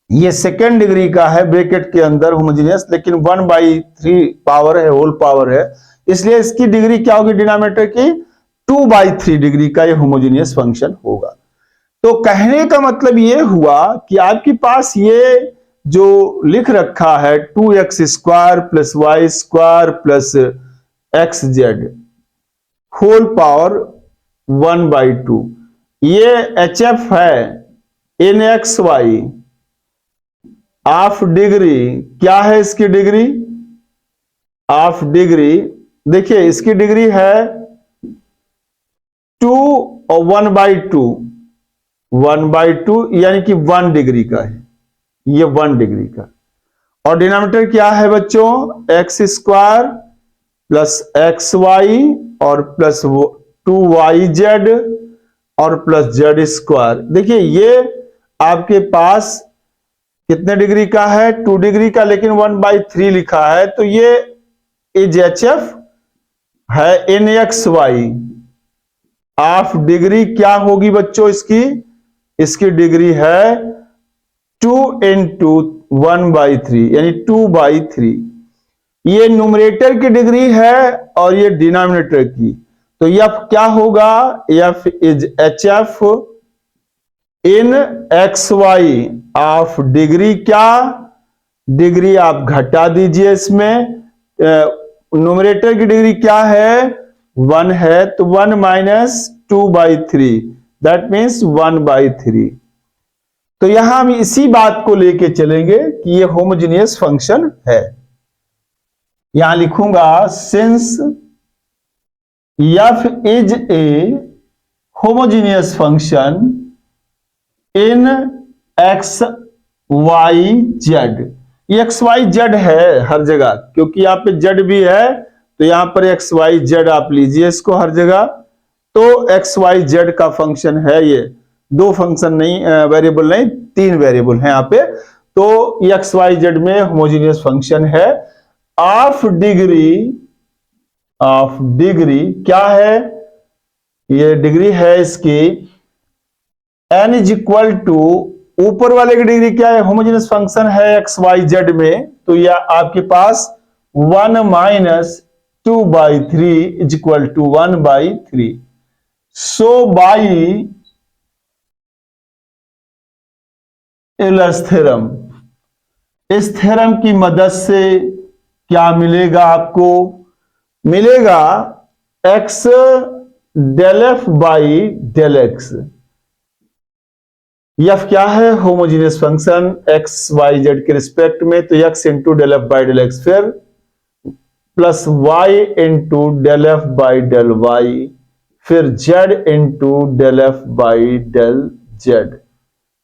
ये सेकेंड डिग्री का है ब्रैकेट के अंदर होमोजीनियस, लेकिन 1/3 पावर है, होल पावर है, इसलिए इसकी डिग्री क्या होगी डिनोमिनेटर की, 2/3 डिग्री का ये होमोजीनियस फंक्शन होगा। तो कहने का मतलब ये हुआ कि आपके पास ये जो लिख रखा है 2x square plus y square plus x z whole power 1/2। ये एच एफ है in x y of degree. क्या है इसकी डिग्री? ऑफ डिग्री, देखिए इसकी डिग्री है 2 और 1/2, 1/2 यानी कि 1 डिग्री का है, ये 1 डिग्री का। और डिनोमिनेटर क्या है बच्चों? X square plus x y और प्लस 2yz और प्लस जेड स्क्वायर। देखिए ये आपके पास कितने डिग्री का है? 2 डिग्री का, लेकिन 1/3 लिखा है, तो ये इज एच एफ है in x y of degree. क्या होगी बच्चों इसकी? इसकी डिग्री है 2 into 1/3 यानी 2/3। ये न्यूमरेटर की डिग्री है और ये डिनोमिनेटर की। तो एफ क्या होगा? F is H F in x y of degree. क्या डिग्री? आप घटा दीजिए इसमें, न्यूमरेटर की डिग्री क्या है? 1 है, तो 1 माइनस 2/3 दैट मीन्स 1/3। तो यहां हम इसी बात को लेके चलेंगे कि ये होमोजेनियस फंक्शन है। यहां लिखूंगा since f is a homogeneous function in x y z. ये एक्स वाई जेड है हर जगह, क्योंकि यहां पे जेड भी है, तो यहां पर एक्स वाई जेड आप लीजिए इसको हर जगह। तो एक्स वाई जेड का फंक्शन है ये, 2 फंक्शन नहीं, वेरिएबल नहीं, 3 वेरिएबल है यहां पे। तो एक्स वाई जेड में होमोजेनियस फंक्शन है ऑफ डिग्री। ऑफ डिग्री क्या है? ये डिग्री है इसकी n इज इक्वल टू, ऊपर वाले की डिग्री क्या है? होमोजेनियस फंक्शन है एक्स वाई जेड में, तो यह आपके पास 1 minus 2/3 is equal to 1/3। So by Euler's theorem, इस थ्योरम की मदद से क्या मिलेगा आपको? मिलेगा x del f by del x. F क्या है? Homogeneous function x y z के रिस्पेक्ट में, तो x into del f by del x, फिर plus y into del f by del y, फिर z into del f by del z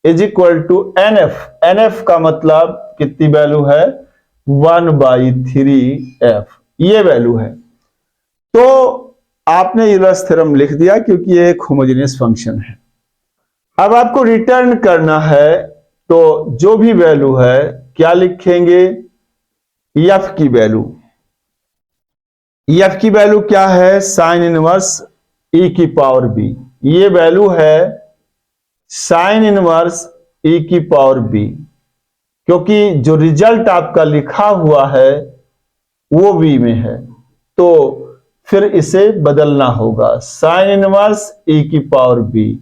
is equal to n f. N f का मतलब कितनी value है? 1/3f, ये value है। तो आपने यूलर्स थ्योरम लिख दिया क्योंकि ये एक होमोजेनियस फंक्शन है। अब आपको रिटर्न करना है, तो जो भी वैल्यू है क्या लिखेंगे? एफ की वैल्यू। एफ की वैल्यू क्या है? साइन इनवर्स ई की पावर बी। ये वैल्यू है साइन इनवर्स ई की पावर बी, क्योंकि जो रिजल्ट आपका लिखा हुआ है वो बी में है, तो फिर इसे बदलना होगा। साइन इनवर्स ई की power b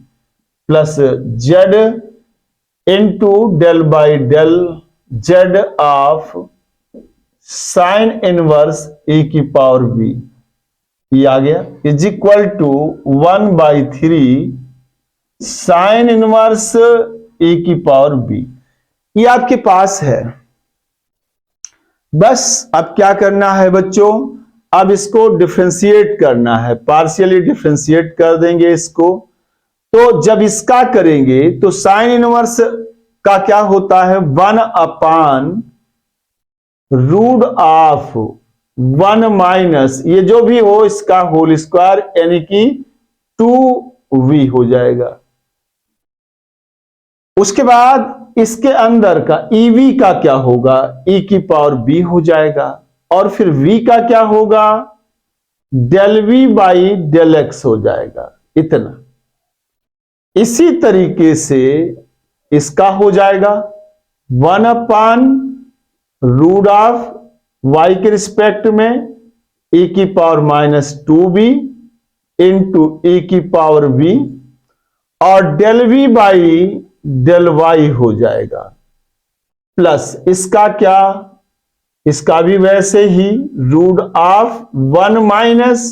plus z into del by del z of sine inverse e की पावर बी, ये आ गया, is equal to 1/3 sine inverse e की पावर बी। ये आपके पास है। बस अब क्या करना है बच्चों? अब इसको डिफरेंशिएट करना है, पार्शियली डिफरेंशिएट कर देंगे इसको। तो जब इसका करेंगे तो साइन इनवर्स का क्या होता है? 1/रूट ऑफ 1 माइनस ये जो भी हो इसका होल स्क्वायर, यानी कि 2v हो जाएगा। उसके बाद इसके अंदर का EV का क्या होगा? e की पावर b हो जाएगा। और फिर v का क्या होगा? Del v by del x हो जाएगा, इतना। इसी तरीके से इसका हो जाएगा 1/रूट ऑफ y के रिस्पेक्ट में e की पावर -2b इंटू e की पावर b, और del v by del y हो जाएगा, प्लस इसका क्या? इसका भी वैसे ही रूट ऑफ 1 माइनस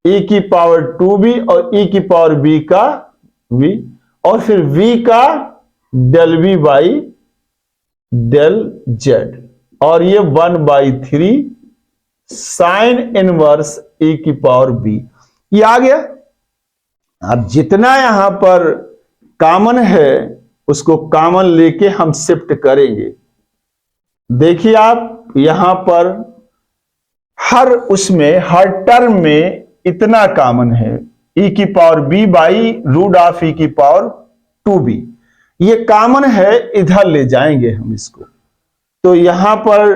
e की पावर 2b और e की पावर b का v और फिर v का del v by del z और ये 1/3 साइन इनवर्स e की पावर b। ये आ गया। अब जितना यहां पर कॉमन है उसको कॉमन लेके हम शिफ्ट करेंगे। देखिए आप यहां पर हर टर्म में इतना कॉमन है, e की power b by root of e की पावर 2b। ये कॉमन है, इधर ले जाएंगे हम इसको। तो यहां पर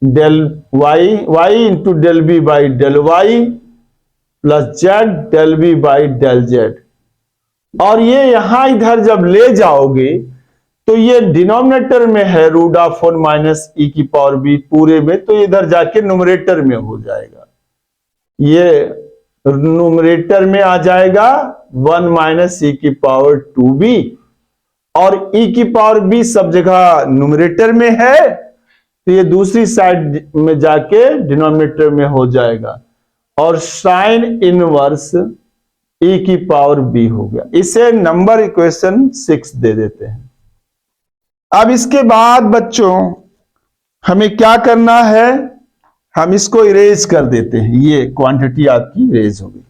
del y into del b by del y plus z del b by del z, और ये यहां इधर जब ले जाओगे तो ये डिनोमिनेटर में है रूट ऑफ 1 माइनस e की पावर b पूरे में, तो इधर जाके न्यूमरेटर में हो जाएगा। ये न्यूमरेटर में आ जाएगा 1 माइनस e की पावर 2b और e की पावर b सब जगह न्यूमरेटर में है, तो ये दूसरी साइड में जाके डिनोमिनेटर में हो जाएगा और साइन इनवर्स e की पावर b हो गया। इसे नंबर इक्वेशन 6 दे देते हैं। अब इसके बाद बच्चों हमें क्या करना है, हम इसको इरेज कर देते हैं। ये क्वांटिटी आपकी इरेज हो गई।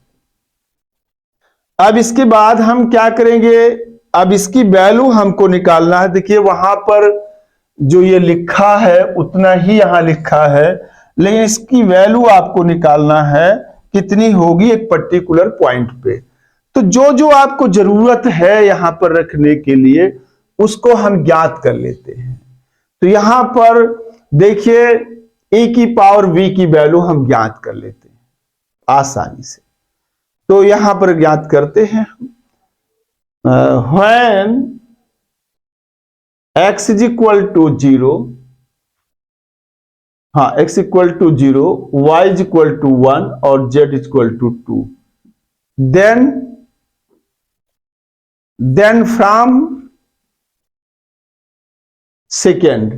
अब इसके बाद हम क्या करेंगे, अब इसकी वैल्यू हमको निकालना है। देखिए वहां पर जो ये लिखा है उतना ही यहां लिखा है, लेकिन इसकी वैल्यू आपको निकालना है कितनी होगी एक पर्टिकुलर पॉइंट पे। तो जो जो आपको जरूरत है यहां पर रखने के लिए उसको हम ज्ञात कर लेते हैं। तो यहां पर देखिए e की पावर v की वैल्यू हम ज्ञात कर लेते हैं आसानी से। तो यहां पर ज्ञात करते हैं when x is equal to 0, हाँ x equal to 0, y is equal to 1 और z is equal to 2, then from second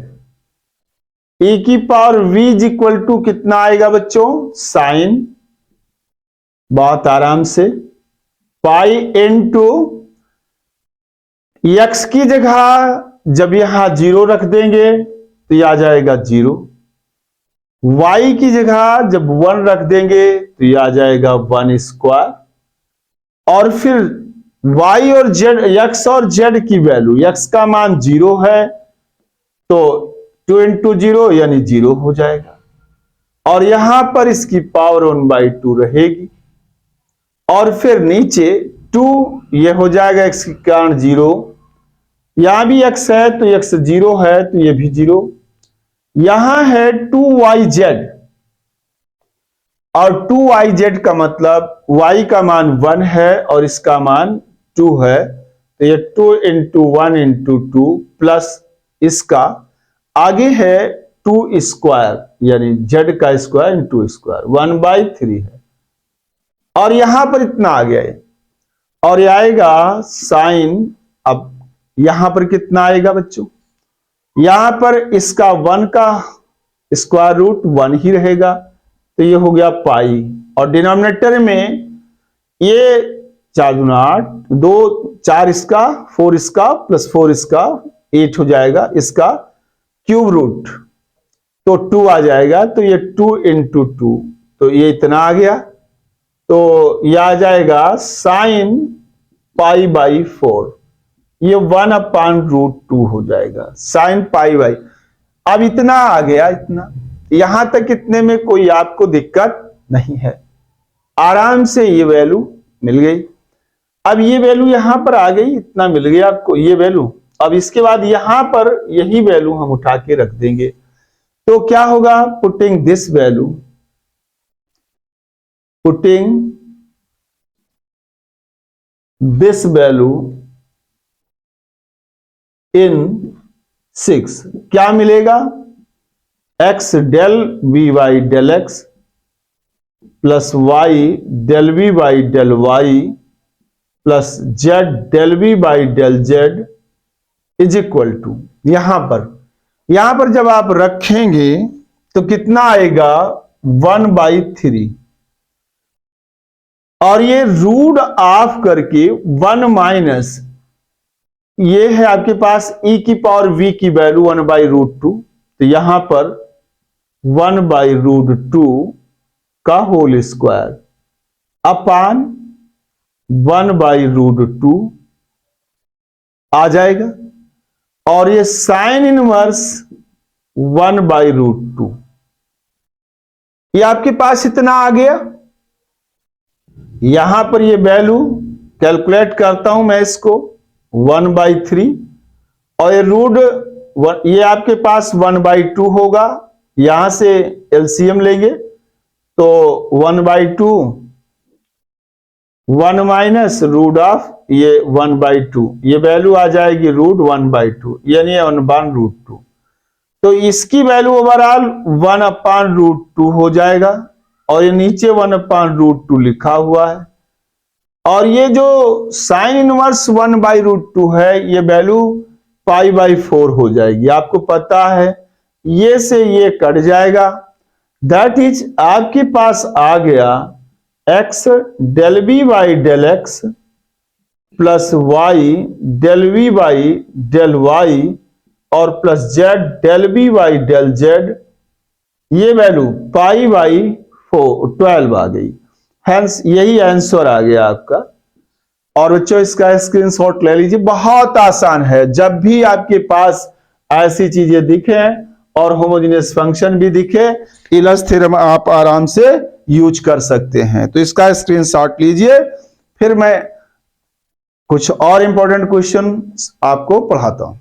e की power v is equal to कितना आएगा बच्चों, साइन, बहुत आराम से, पाई इनटू x की जगह जब यहां 0 रख देंगे तो यह आ जाएगा 0, y की जगह जब 1 रख देंगे तो यह आ जाएगा 1 स्क्वायर, और फिर y और z, x और z की वैल्यू, x का मान 0 है तो 2 इंटू 0 यानी 0 हो जाएगा, और यहां पर इसकी पावर 1/2 रहेगी, और फिर नीचे 2 ये हो जाएगा x के कारण 0, यहां भी x है तो x 0 है तो ये भी 0, यहां है 2yz, और 2yz का मतलब y का मान 1 है और इसका मान 2 है, तो ये 2 इंटू 1 इंटू 2 प्लस इसका आगे है 2 स्क्वायर यानी z का स्क्वायर इंटू स्क्वायर 1/3 है, और यहां पर इतना आ गया है, और ये आएगा साइन। अब यहां पर कितना आएगा बच्चों, यहां पर इसका 1 का स्क्वायर रूट 1 ही रहेगा, तो ये हो गया पाई, और डिनोमिनेटर में ये 4 दूना 8, 2 4 इसका 4 इसका प्लस 4 इसका 8 हो जाएगा, इसका क्यूब रूट तो 2 आ जाएगा, तो ये 2 इंटू 2, तो ये इतना आ गया, तो यह आ जाएगा साइन पाई बाई 4, ये 1/√2 हो जाएगा साइन पाई बाई। अब इतना आ गया, इतना यहां तक इतने में कोई आपको दिक्कत नहीं है, आराम से ये वैल्यू मिल गई। अब ये वैल्यू यहां पर आ गई, इतना मिल गया आपको ये वैल्यू। अब इसके बाद यहां पर यही वैल्यू हम उठा के रख देंगे, तो क्या होगा, putting this value, putting this value in 6 क्या मिलेगा, x del v by del x plus y del v by del y plus z del v by del z is equal to, यहां पर यहां पर जब आप रखेंगे तो कितना आएगा 1/3, और ये रूट ऑफ करके 1 माइनस, ये है आपके पास e की पावर v की वैल्यू 1/√2, तो यहां पर 1/√2 का होल स्क्वायर अपान 1/√2 आ जाएगा, और ये साइन इनवर्स 1/√2, ये आपके पास इतना आ गया। यहां पर ये वैल्यू कैलकुलेट करता हूं मैं इसको 1/3, और ये रूट ये आपके पास 1/2 होगा, यहां से एलसीएम लेंगे तो 1/2 1 माइनस रूट ऑफ ये 1/2, ये वैल्यू आ जाएगी रूट 1/2 यानी 1/√2। तो इसकी वैल्यू ओवरऑल 1/√2 हो जाएगा, और ये नीचे 1/√2 लिखा हुआ है, और ये जो साइन इनवर्स 1/√2 है ये वैल्यू π/4 हो जाएगी। आपको पता है ये से ये कट जाएगा, दैट इज आपके पास आ गया x del v by del x plus y del v by del y और plus z del v by del z, ये वैल्यू π/12 आ गई। हेंस यही आंसर आ गया आपका। और बच्चों इसका स्क्रीनशॉट ले लीजिए, बहुत आसान है। जब भी आपके पास ऐसी चीजें दिखे और होमोजेनियस फंक्शन भी दिखे, टेलर्स थ्योरम आप आराम से यूज कर सकते हैं। तो इसका स्क्रीनशॉट लीजिए, फिर मैं कुछ और इंपॉर्टेंट क्वेश्चन आपको पढ़ाता हूं।